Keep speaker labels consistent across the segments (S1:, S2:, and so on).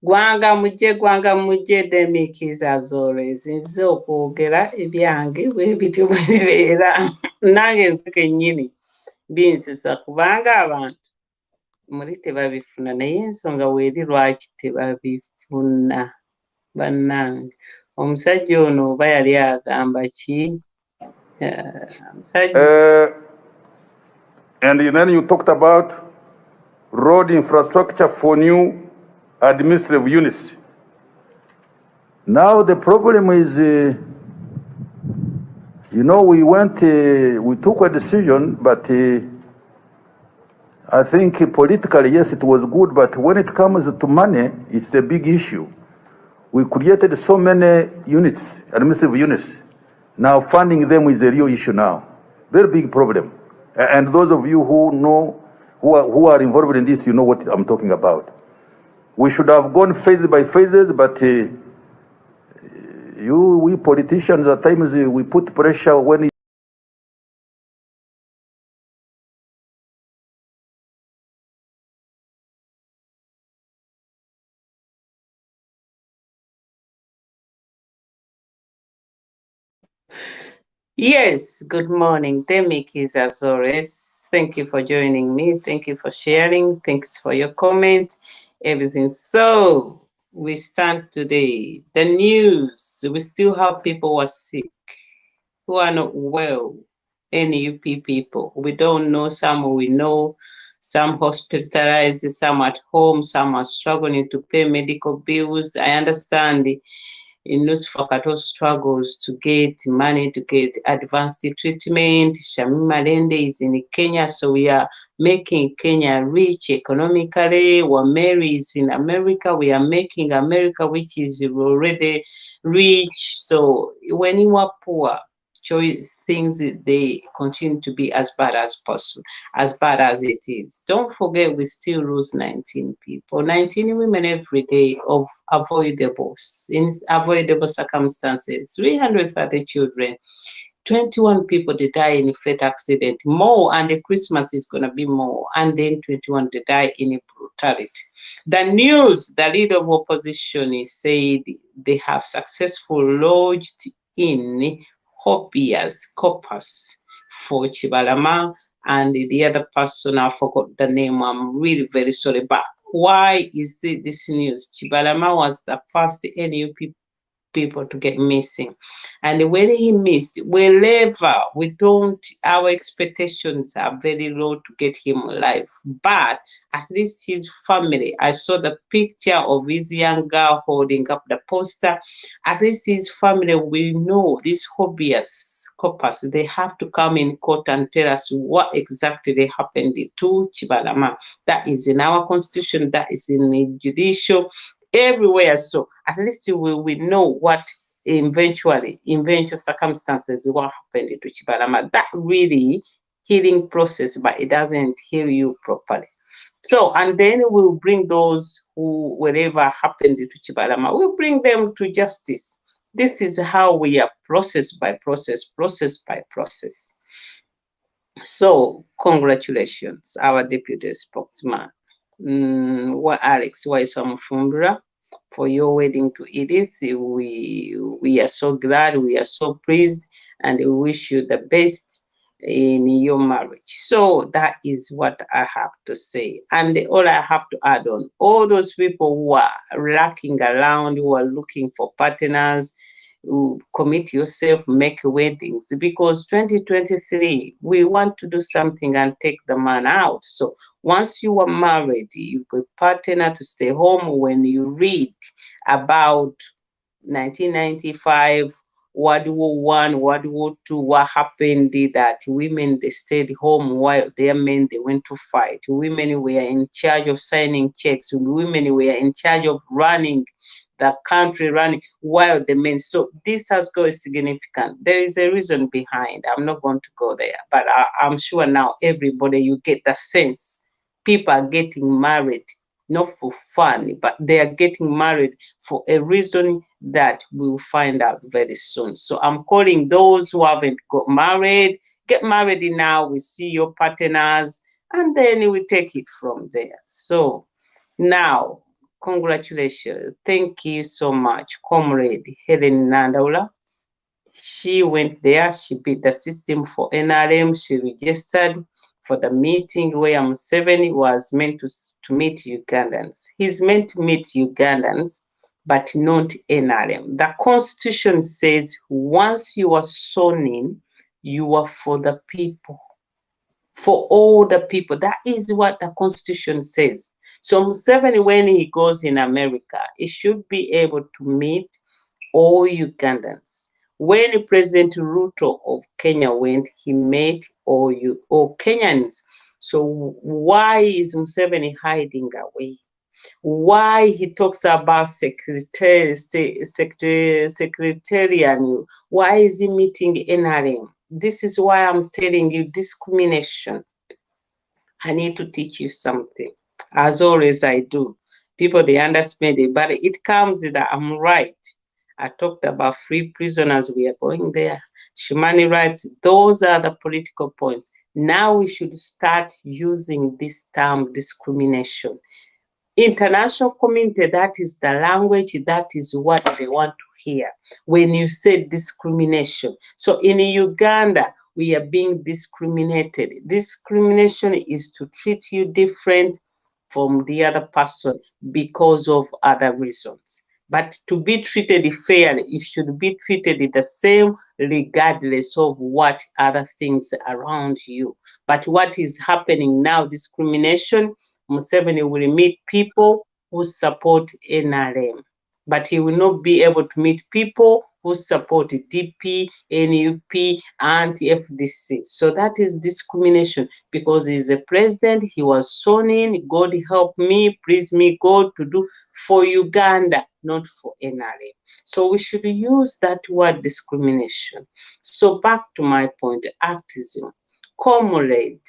S1: gwanga mujje demikiza zore zinze okwogera ebyange bwe bityo bwe bibeera nange nze kennyini binsisa kubanga abantu muri tebabifuna naye ensonga weeri lwaki tebabifuna bannange omusajja ono oba yali agamba ki
S2: And then you talked about road infrastructure for new administrative units. Now the problem is, you know, we took a decision, but I think politically, yes, it was good, but when it comes to money, it's a big issue. We created so many units, administrative units. Now funding them is a real issue now. Very big problem. And those of you who know, who are involved in this, you know what I'm talking about. We should have gone phase by phases, but we politicians at times we put pressure when
S1: Yes, good morning. Demik is as always. Thank you for joining me. Thank you for sharing. Thanks for your comment. Everything. So we stand today. The news. We still have people who are sick, who are not well. NUP people. We don't know. Some we know. Some hospitalized. Some at home. Some are struggling to pay medical bills. I understand in Nusfakato struggles to get money to get advanced treatment. Shami Malende is in Kenya, so we are making Kenya rich economically. Wameri is in America, we are making America, which is already rich. So when you are poor, things they continue to be as bad as possible, as bad as it is. Don't forget, we still lose 19 people, 19 women every day of avoidable circumstances, 330 children, 21 people they die in a fate accident, more, and the Christmas is going to be more, and then 21 they die in a brutality. The news, the leader of opposition is said they have successfully lodged in habeas corpus for Chibalama and the other person, I forgot the name, I'm really very sorry, but why is this news? Chibalama was the first NUP people to get missing, and when he missed, wherever we don't, our expectations are very low to get him alive, but at least his family, I saw the picture of his young girl holding up the poster, at least his family will know this habeas corpus. They have to come in court and tell us what exactly happened to Chibalama. That is in our constitution, that is in the judicial, everywhere. So at least we know what eventual circumstances what happened to Chibalama. That really healing process, but it doesn't heal you properly. So, and then we'll bring those who, whatever happened to Chibalama, we'll bring them to justice. This is how we are process by process, process by process. So, congratulations, our deputy spokesman. Alex Waisamufumbura, for your wedding to Edith. We are so glad, we are so pleased, and we wish you the best in your marriage. So that is what I have to say. And all I have to add on, all those people who are lurking around, who are looking for partners, commit yourself, make weddings, because 2023 we want to do something and take the man out. So once you are married, you could partner to stay home. When you read about 1995, World War I, World War II, what happened that women, they stayed home while their men, they went to fight. Women were in charge of signing checks. Women were in charge of running the country, running while the men. So this has got significant. There is a reason behind. I'm not going to go there, but I'm sure now everybody, you get the sense. People are getting married not for fun, but they are getting married for a reason that we'll find out very soon. So I'm calling those who haven't got married, get married now. We see your partners, and then we take it from there. So now, Congratulations. Thank you so much, Comrade Hellen Nandaula. She went there, she beat the system for NRM, she registered for the meeting where Museveni was meant to meet Ugandans. He's meant to meet Ugandans, but not NRM. The Constitution says once you are sworn in, you are for the people, for all the people. That is what the Constitution says. So Museveni, when he goes in America, he should be able to meet all Ugandans. When President Ruto of Kenya went, he met all Kenyans. So why is Museveni hiding away? Why he talks about secretarian? Why is he meeting NRM? This is why I'm telling you discrimination. I need to teach you something. As always I do. People, they understand it, but it comes that I'm right. I talked about free prisoners. We are going there. Human rights. Those are the political points. Now we should start using this term discrimination. International community, that is the language, that is what they want to hear when you say discrimination. So in Uganda, we are being discriminated. Discrimination is to treat you different from the other person because of other reasons. But to be treated fairly, it should be treated the same regardless of what other things around you. But what is happening now, discrimination, Museveni will meet people who support NRM, but he will not be able to meet people who support DP, NUP, anti-FDC. So that is discrimination because he's a president, he was sworn in, God help me, please me, God, to do for Uganda, not for NRM. So we should use that word discrimination. So back to my point, activism. Comrade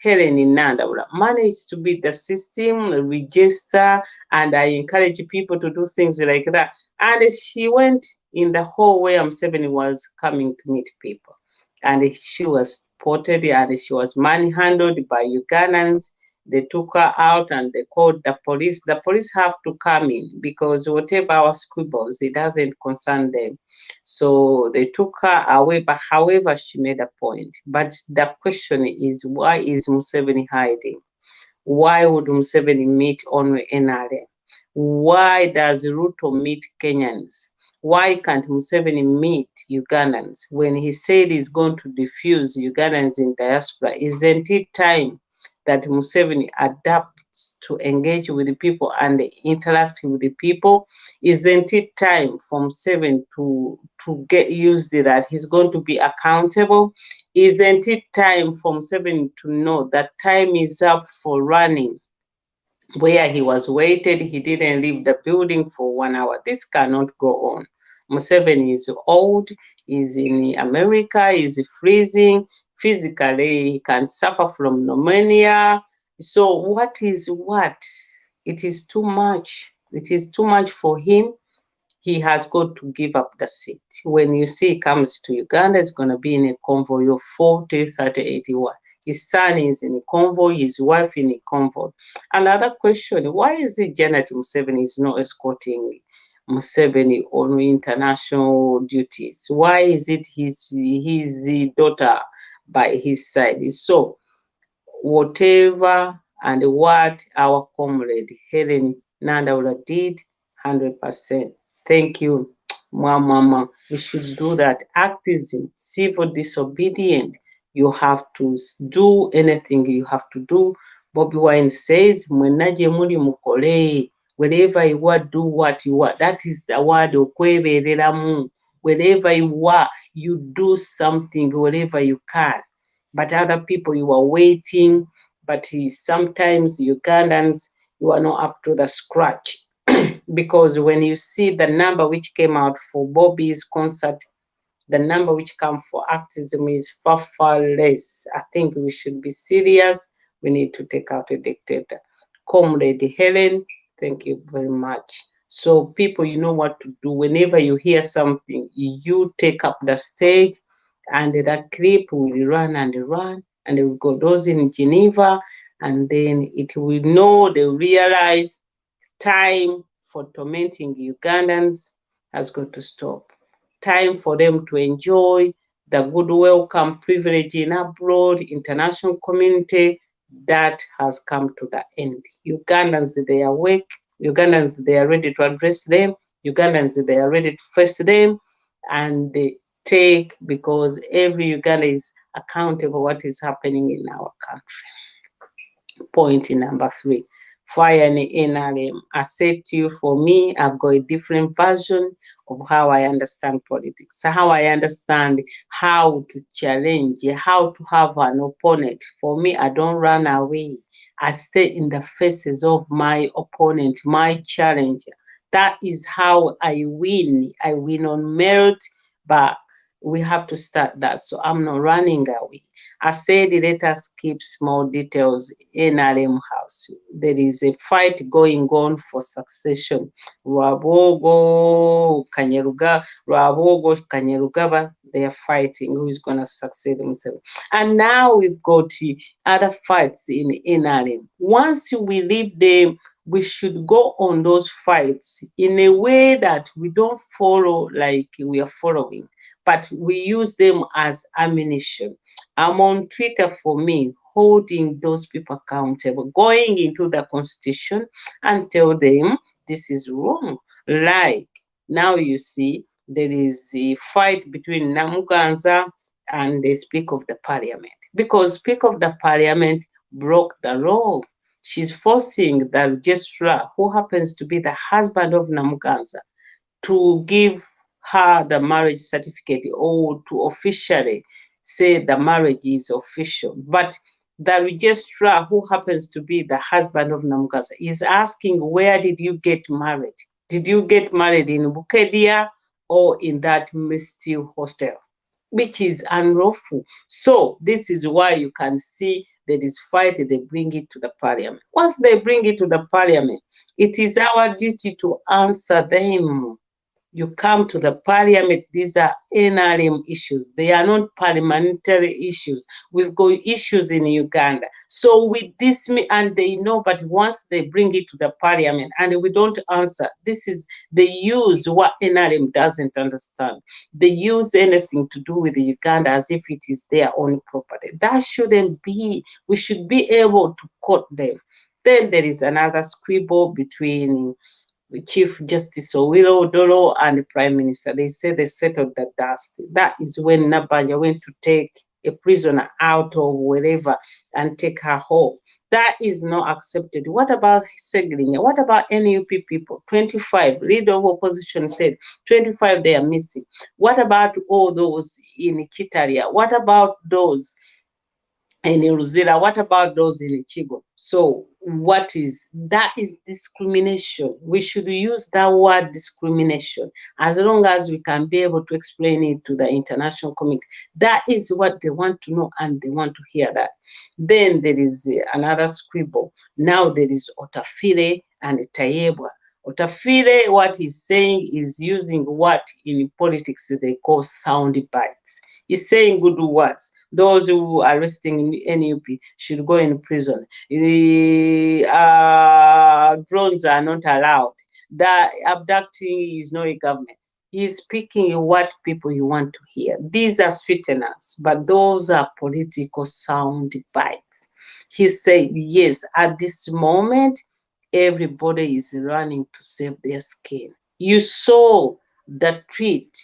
S1: Hellen Nandaula managed to beat the system, register, and I encourage people to do things like that. And she went in the hall where Museveni was coming to meet people. And she was spotted and she was manhandled by Ugandans. They took her out and they called the police. The police have to come in because whatever our squibbles, it doesn't concern them. So they took her away, but however, she made a point. But the question is, why is Museveni hiding? Why would Museveni meet only NRM? Why does Ruto meet Kenyans? Why can't Museveni meet Ugandans? When he said he's going to diffuse Ugandans in diaspora, isn't it time that Museveni adapts to engage with the people and interact with the people? Isn't it time for Museveni to get used to that he's going to be accountable? Isn't it time for Museveni to know that time is up for running? Where he was waited, he didn't leave the building for 1 hour. This cannot go on. Museveni is old, he's in America, he's freezing. Physically, he can suffer from pneumonia. So what is what? It is too much. It is too much for him. He has got to give up the seat. When you see he comes to Uganda, it's going to be in a convoy of 40, 30, 81. His son is in a convoy, his wife in a convoy. Another question, why is it Janet Museveni is not escorting Museveni on international duties? Why is it his daughter by his side? So whatever and what our comrade Hellen Nandaula did, 100%. Thank you, Mama. We should do that. Activism, civil disobedient. You have to do anything you have to do. Bobby Wine says, "Mwenaje muli mukole." Wherever you are, do what you are. That is the word okwebereramu. Wherever you are, you do something wherever you can. But other people, you are waiting. But sometimes Ugandans, you are not up to the scratch. Because when you see the number which came out for Bobby's concert, the number which come for activism is far, far less. I think we should be serious. We need to take out a dictator. Comrade Hellen, thank you very much. So people, you know what to do. Whenever you hear something, you take up the stage and that clip will run and run and it will go those in Geneva and then it will know, they realize Time for tormenting Ugandans has got to stop. Time for them to enjoy the good welcome privilege in abroad, international community, that has come to the end. Ugandans, they are awake. Ugandans, they are ready to address them. Ugandans, they are ready to face them and take, because every Uganda is accountable what is happening in our country. Point number 3, fire and NRM. I said to you, for me, I've got a different version of how I understand politics, how I understand how to challenge, how to have an opponent. For me, I don't run away. I stay in the faces of my opponent, my challenger. That is how I win. I win on merit, but we have to start that. So I'm not running away. I said, let us keep small details in NRM house. There is a fight going on for succession. Rwabogo, Kanyerugaba, they are fighting who is going to succeed himself. And now we've got other fights in NRM. Once we leave them, we should go on those fights in a way that we don't follow like we are following, but we use them as ammunition. I'm on Twitter, for me, holding those people accountable, going into the constitution and tell them this is wrong. Like now you see there is a fight between Namuganza and the Speaker of the Parliament, because Speaker of the Parliament broke the law. She's forcing the registrar, who happens to be the husband of Namuganza, to give her the marriage certificate, or to officially say the marriage is official. But the registrar, who happens to be the husband of Namuganza, is asking, where did you get married? Did you get married in Bukedia or in that Misty hostel? Which is unlawful. So this is why you can see there is fight, they bring it to the parliament. Once they bring it to the parliament, it is our duty to answer them. You come to the parliament, these are NRM issues. They are not parliamentary issues. We've got issues in Uganda. So with this, and they know, but once they bring it to the parliament and we don't answer, this is, they use what NRM doesn't understand. They use anything to do with Uganda as if it is their own property. That shouldn't be. We should be able to quote them. Then there is another squabble between Chief Justice Owilo Odolo and the Prime Minister. They say they settled the dust. That is when Nabanja went to take a prisoner out of wherever and take her home. That is not accepted. What about Segrinya? What about NUP people? 25. Leader of opposition said 25 they are missing. What about all those in Kitaria? What about those in Ruzira? What about those in Ichigo? So what is that? Is discrimination. We should use that word discrimination as long as we can be able to explain it to the international community. That is what they want to know, and they want to hear that. Then there is another squabble. Now there is Otafire and Tayebwa. Otafire, what he's saying is using what in politics they call sound bites. He's saying good words. Those who are arresting NUP should go in prison. The drones are not allowed. The abducting is not a government. He's picking what people you want to hear. These are sweeteners, but those are political sound bites. He said, yes, at this moment, everybody is running to save their skin. You saw the tweet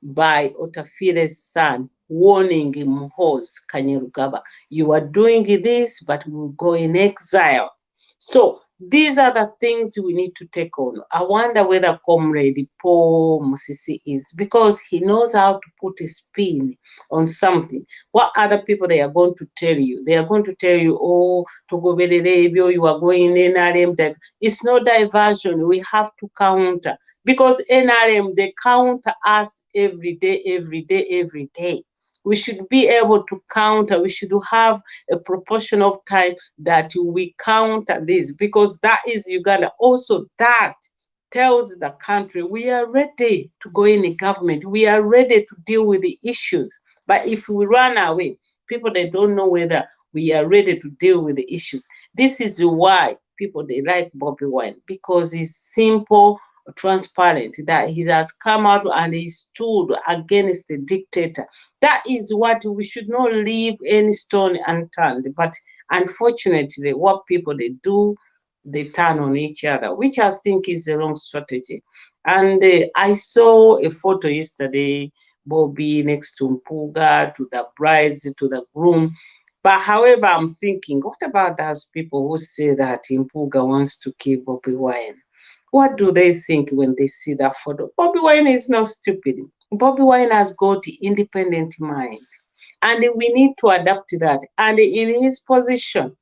S1: by Otafire's son warning Muhoozi Kainerugaba, you are doing this, but we will go in exile. So these are the things we need to take on. I wonder whether Comrade Paul Musisi is, because he knows how to put a spin on something. What other people they are going to tell you? They are going to tell you, oh, you are going in NRM. It's no diversion. We have to counter, because NRM, they counter us every day, every day, every day. We should be able to counter. We should have a proportion of time that we counter this, because that is Uganda. Also, that tells the country we are ready to go in the government. We are ready to deal with the issues. But if we run away, people, they don't know whether we are ready to deal with the issues. This is why people, they like Bobby Wine because he's simple, transparent, that he has come out and he stood against the dictator. That is what we should not leave any stone unturned. But unfortunately, what people they do, they turn on each other, which I think is a wrong strategy. And I saw a photo yesterday, Bobby next to Mpuga, to the brides, to the groom. But however, I'm thinking, what about those people who say that Mpuga wants to kill Bobby Wine? What do they think when they see that photo? Bobby Wine is not stupid. Bobby Wine has got independent mind. And we need to adapt to that. And in his position,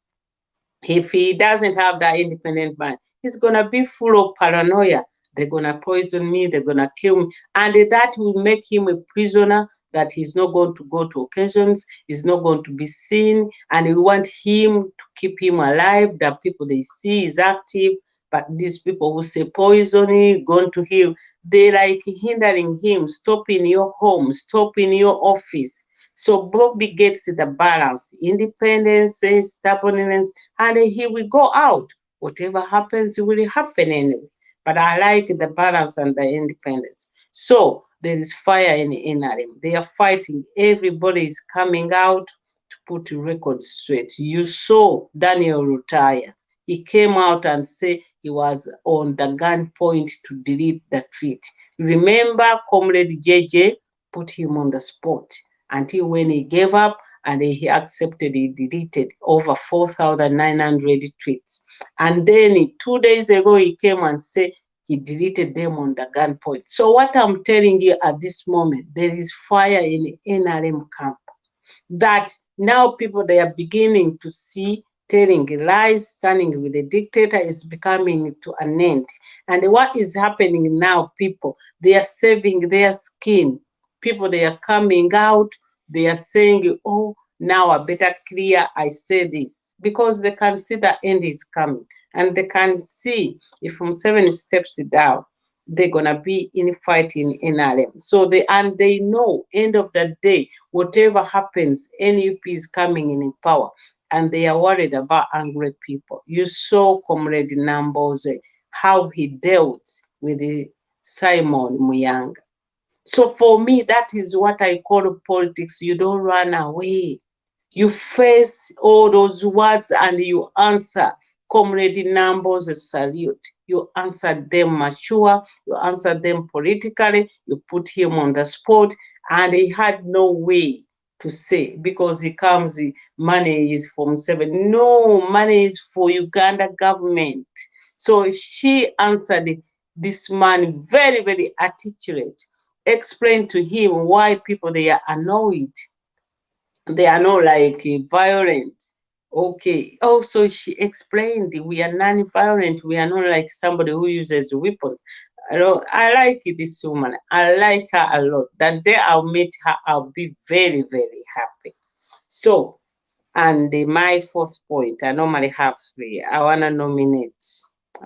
S1: if he doesn't have that independent mind, he's gonna be full of paranoia. They're gonna poison me, they're gonna kill me, and that will make him a prisoner that he's not going to go to occasions, he's not going to be seen, and we want him to keep him alive, that people they see is active. But these people who say poisoning, going to heal, they like hindering him, stopping your home, stopping your office. So Bobby gets the balance, independence, stubbornness, and he will go out. Whatever happens will happen anyway. But I like the balance and the independence. So there is fire in NRM. They are fighting. Everybody is coming out to put records straight. You saw Daniel Rutaya. He came out and said he was on the gunpoint to delete the tweet. Remember, Comrade JJ put him on the spot until when he gave up and he accepted, he deleted over 4,900 tweets. And then 2 days ago, he came and said he deleted them on the gunpoint. So what I'm telling you at this moment, there is fire in the NRM camp that now people, they are beginning to see telling lies, standing with the dictator is becoming to an end. And what is happening now, people, they are saving their skin. People, they are coming out, they are saying, oh, now I better clear, I say this, because they can see the end is coming. And they can see if from 7 steps down, they're gonna be in fight in NRM. So they know end of the day, whatever happens, NUP is coming in power, and they are worried about angry people. You saw Comrade Namboze, how he dealt with Simon Muyanga. So for me, that is what I call politics. You don't run away. You face all those words and you answer. Comrade Nambo's salute. You answer them mature, you answer them politically, you put him on the spot, and he had no way to say because he comes, money is from 7. No, money is for Uganda government. So she answered this man very, very articulate, explained to him why people they are annoyed. They are not like violent. Okay. Also, she explained we are non-violent. We are not like somebody who uses weapons. I like this woman. I like her a lot. That day I'll meet her, I'll be very, very happy. So, and my fourth point, I normally have 3. I want to nominate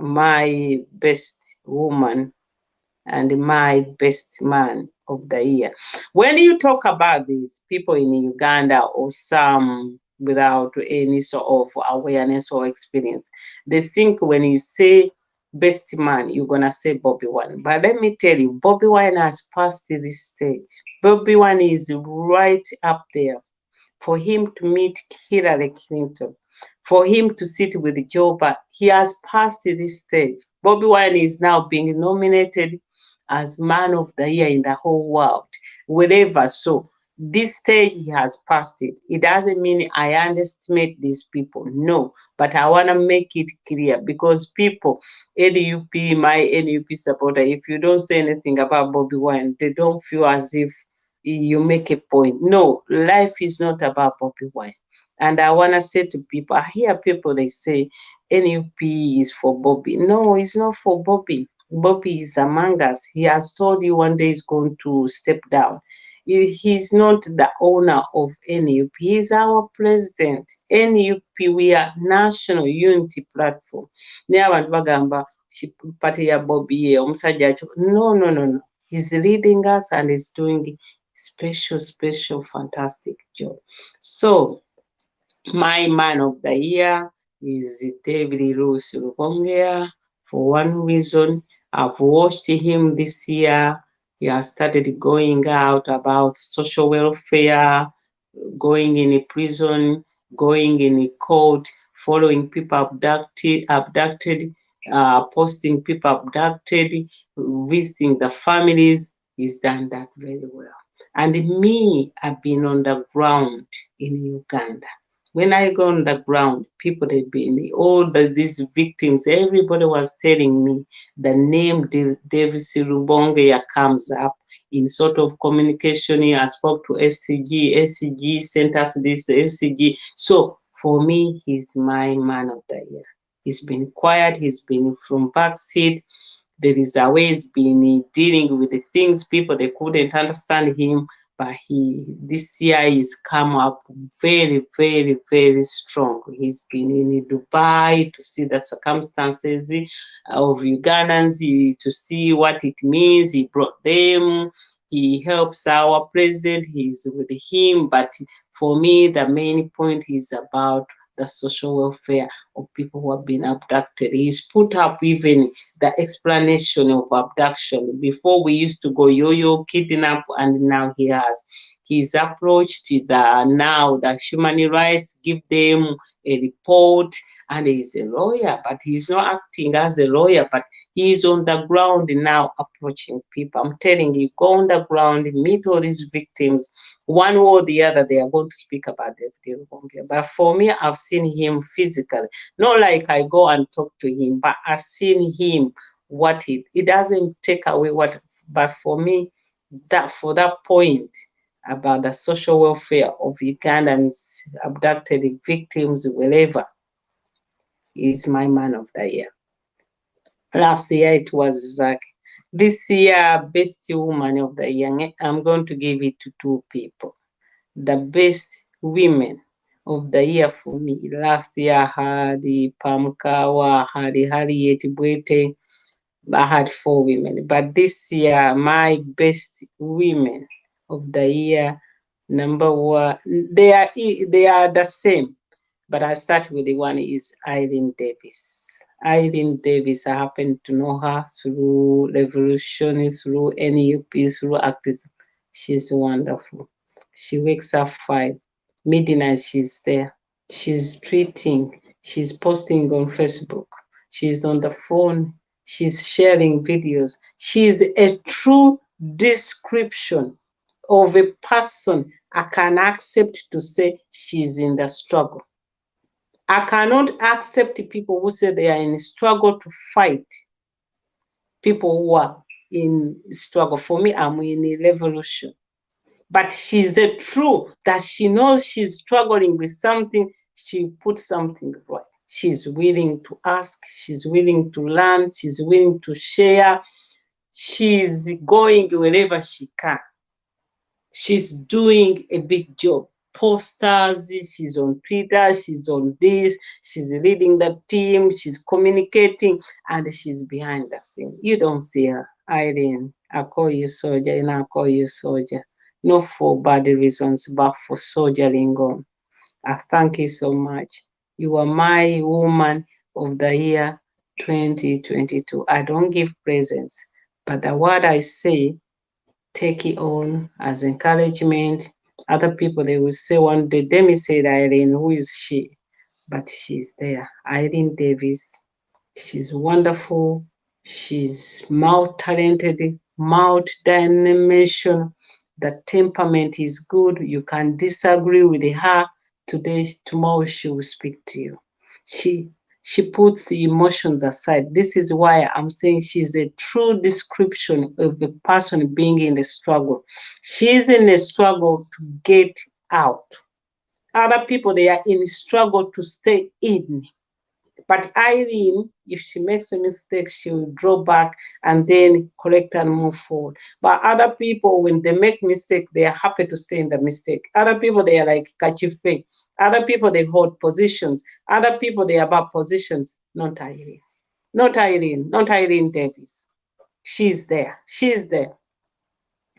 S1: my best woman and my best man of the year. When you talk about these people in Uganda or some without any sort of awareness or experience, they think when you say best man, you're going to say Bobby Wine. But let me tell you, Bobby Wine has passed this stage. Bobby Wine is right up there. For him to meet Hillary Clinton, for him to sit with Joe Biden, he has passed this stage. Bobby Wine is now being nominated as man of the year in the whole world, wherever. So this stage he has passed it. It doesn't mean I underestimate these people. No, but I want to make it clear because people, NUP, my NUP supporter, if you don't say anything about Bobby Wine, they don't feel as if you make a point. No, life is not about Bobby Wine. And I want to say to people, I hear people, they say NUP is for Bobby. No, it's not for Bobby. Bobby is among us. He has told you one day he's going to step down. He's not the owner of NUP. He's our president. NUP, we are National Unity Platform. Naye abantu bagamba party ya Bobby omusajja. No, no, no, no. He's leading us and he's doing special, fantastic job. So, my man of the year, is David Rose Rubongea. For one reason, I've watched him this year. He has started going out about social welfare, going in a prison, going in a court, following people abducted, posting people abducted, visiting the families. He's done that very well. And me, I've been on the ground in Uganda. When I go on the ground, people they've been these victims, everybody was telling me the name Davis Rubongeya comes up in sort of communication. I spoke to SCG sent us this, SCG. So for me, he's my man of the year. He's been quiet, he's been from backseat. There is a way he's been dealing with the things people they couldn't understand him, but this year he's come up very, very, very strong. He's been in Dubai to see the circumstances of Ugandans, to see what it means. He brought them. He helps our president. He's with him. But for me, the main point is about the social welfare of people who have been abducted. He's put up even the explanation of abduction. Before we used to go yo-yo, kidnap, and now he's approached the human rights, give them a report, and he's a lawyer, but he's not acting as a lawyer, but he's on the ground now approaching people. I'm telling you, go on the ground, meet all these victims, one or the other, they are going to speak about David Rubongeya. But for me, I've seen him physically. Not like I go and talk to him, but I've seen him, it doesn't take away what, but for me, for that point about the social welfare of Ugandans, abducted victims, wherever, is my man of the year. Last year it was Zach. This year, best woman of the year, I'm going to give it to two people. The best women of the year for me. Last year I had Pamkawa, I had Harriet Bwete. I had 4 women. But this year, my best women of the year, number one, they are the same. But I start with the one is Eileen Davis. Eileen Davis, I happen to know her through Revolution, through NUP, through ACTIVISM. She's wonderful. She wakes up 5, midnight she's there. She's tweeting, she's posting on Facebook, she's on the phone, she's sharing videos. She's a true description of a person I can accept to say she's in the struggle. I cannot accept people who say they are in struggle to fight people who are in struggle. For me, I'm in a revolution. But she's the truth that she knows she's struggling with something, she puts something right. She's willing to ask, she's willing to learn, she's willing to share, she's going wherever she can. She's doing a big job. Posters, she's on Twitter, she's on this, she's leading the team, she's communicating, and she's behind the scene. You don't see her. Irene, I call you soldier, and I call you soldier. Not for bad reasons, but for soldiering on. I thank you so much. You are my woman of the year 2022. I don't give presents, but the word I say, take it on as encouragement. Other people, they will say one day, Demi said, Irene, who is she? But she's there. Irene Davis. She's wonderful. She's multi-talented, multi-dimensional. The temperament is good. You can disagree with her today, tomorrow she will speak to you. She puts the emotions aside. This is why I'm saying she's a true description of the person being in the struggle. She's in a struggle to get out. Other people, they are in a struggle to stay in. But Irene, if she makes a mistake, she will draw back and then correct and move forward. But other people, when they make mistake, they are happy to stay in the mistake. Other people, they are like Kachife. Other people, they hold positions. Other people, they are about positions. Not Irene. Not Irene. Not Irene Davis. She's there. She's there.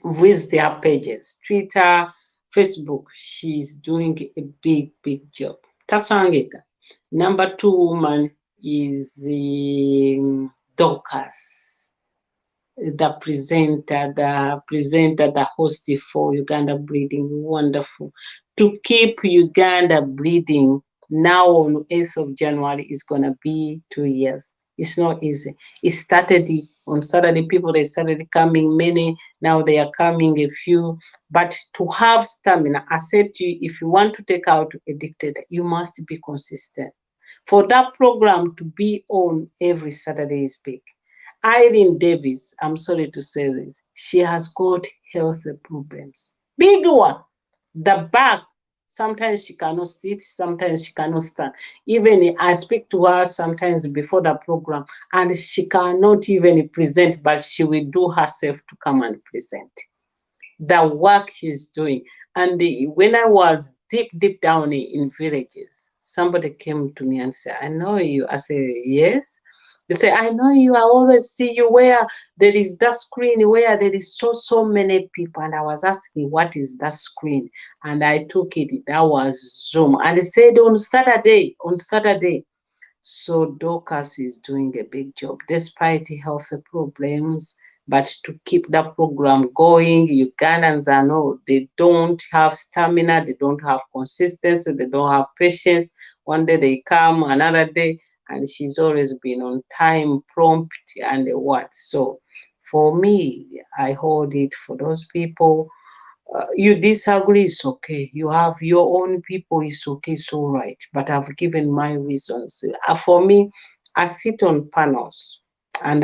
S1: With their pages. Twitter, Facebook. She's doing a big, big job. Tasangika. Number 2 woman is Dorcas, the presenter, the host for Uganda Breeding. Wonderful. To keep Uganda Breeding now on 8th of January is going to be 2 years. It's not easy. It started on Saturday. People, they started coming many. Now they are coming a few. But to have stamina, I said to you, if you want to take out a dictator, you must be consistent. For that program to be on every Saturday is big. Irene Davis, I'm sorry to say this, she has got health problems. Big one. The back, sometimes she cannot sit, sometimes she cannot stand. Even I speak to her sometimes before the program, and she cannot even present, but she will do herself to come and present. The work she's doing. And when I was deep down in villages, somebody came to me and said, I know you. I said, yes. They say, I know you. I always see you where there is that screen where there is so many people. And I was asking, what is that screen? And I took it. That was Zoom. And they said on Saturday. So Dorcas is doing a big job despite health problems. But to keep that program going, Ugandans are they don't have stamina, they don't have consistency, they don't have patience. One day they come, another day, and she's always been on time, prompt, and what. So for me, I hold it for those people. You disagree, it's okay. You have your own people, it's okay, it's all right. But I've given my reasons. For me, I sit on panels. And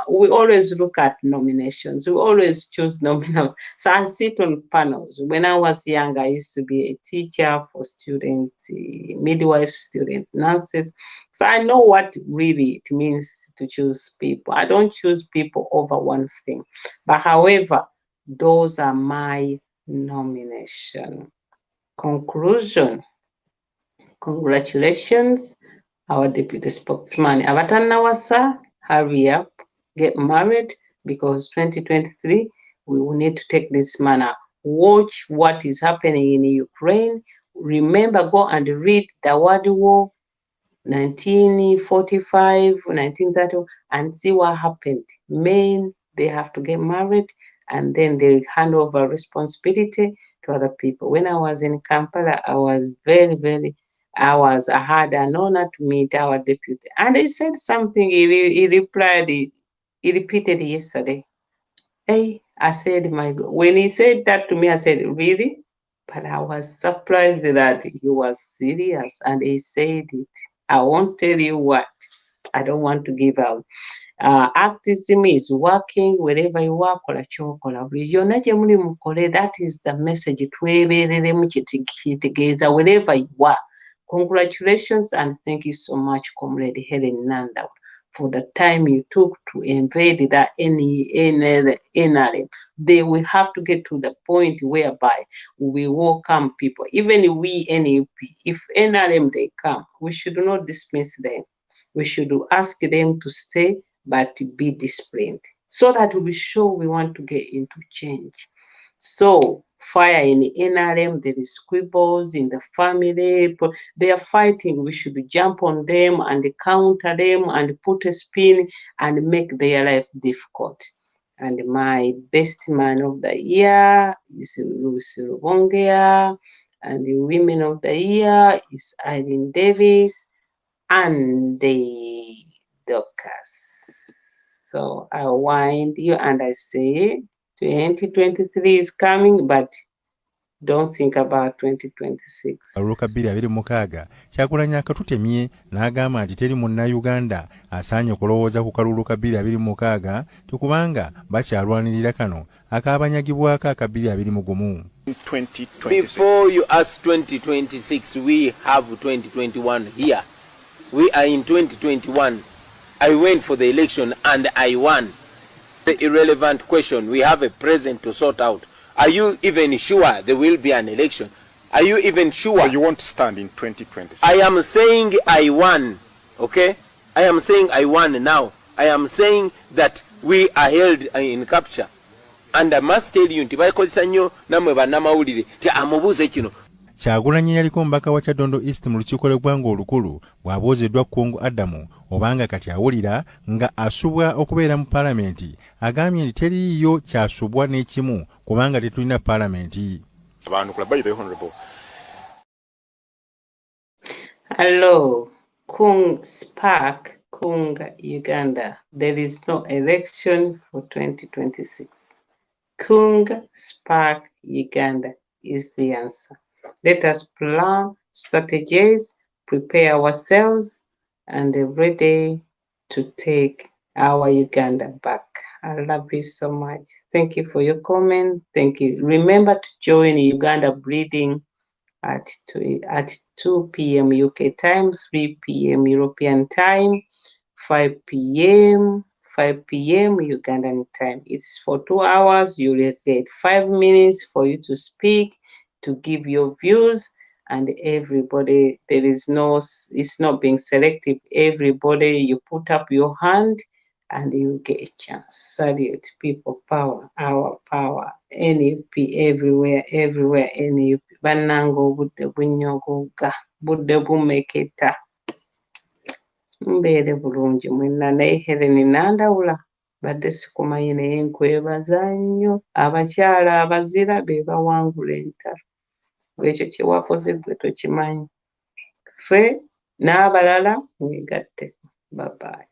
S1: we always look at nominations. We always choose nominations. So I sit on panels. When I was young, I used to be a teacher for students, midwife student, nurses. So I know what really it means to choose people. I don't choose people over one thing. But however, those are my nomination. Conclusion. Congratulations, our deputy spokesman. Abatanawasa, hurry up, get married, because 2023, we will need to take this manner. Watch what is happening in Ukraine. Remember, go and read the World War 1945, 1930, and see what happened. Men, they have to get married, and then they hand over responsibility to other people. When I was in Kampala, I was I had an honor to meet our deputy. And he said something, he repeated yesterday. Hey, I said, my God. When he said that to me, I said, really? But I was surprised that he was serious, and he said it. I won't tell you what. I don't want to give out. Activism is working wherever you are. Kola kyokola buli yonna gye muli mukole. That is the message. Twebeereremu kitegeeza wherever you are. Congratulations and thank you so much, Comrade Hellen Nanda, for the time you took to invade the NRM. They will have to get to the point whereby we welcome people. Even we NUP, if NRM they come, we should not dismiss them. We should ask them to stay, but be disciplined, so that we show we want to get into change. So fire in the NRM, there is squibbles in the family, they are fighting. We should jump on them and counter them and put a spin and make their life difficult. And my best man of the year is Lucy Rubongea, and the women of the year is Irene Davis and the Dorcas. So I wind you and I say 2023 is coming, but don't think about 2026.
S3: Aluka 2026 Kyagulanyi akatutemye n'agamba nti teri munnayuganda asaanye okulowooza ku kalulu ka 2026 tukubanga bakyalwanirira kano akaabanyagibwako aka 2021.
S4: Before you ask 2026, we have 2021 here. We are in 2021. I went for the election and I won. The irrelevant question, we have a president to sort out. Are you even sure there will be an election? Are you even sure?
S5: So you won't stand in 2026?
S4: I am saying I won, okay? I am saying I won now. I am saying that we are held in capture. And I must tell you, nti bakozesa nnyo namwe bannamawulire ti amubuuze kino.
S3: Kyagulanyi yaliko mbaka wa Kyadondo East mu lukiiko lw'eggwanga olukulu bw'aboozeddwa Kkungu Adamu obanga kati awulira nga asubwa okubeera mu paalamenti. Agambye nti teriiyo kyasubwa n'ekimu kubanga tetulina paalamenti.
S1: Hello, Kung Spark, Kung Uganda. There is no election for 2026. Kung Spark Uganda is the answer. Let us plan, strategize, prepare ourselves, and be ready to take our Uganda back. I love you so much. Thank you for your comment. Thank you. Remember to join Uganda Breathing at 2 p.m. UK time, 3 p.m. European time, 5 p.m. Ugandan time. It's for 2 hours. You will get 5 minutes for you to speak, to give your views, and everybody, it's not being selective. Everybody, you put up your hand and you get a chance. Salute, people power, our power, NUP everywhere, NUP. Banango budde bunyogoga, budde bumeketa. Mbeere bulungi mwenna naye Hellen nandawula badde sikumanyi naye nkwebaza nnyo. Abakyala abazira be bawangula entalo. Ekyo kye wakoze gwe tokimanyi. Ffe n'abalala mwegatte. Bye bye.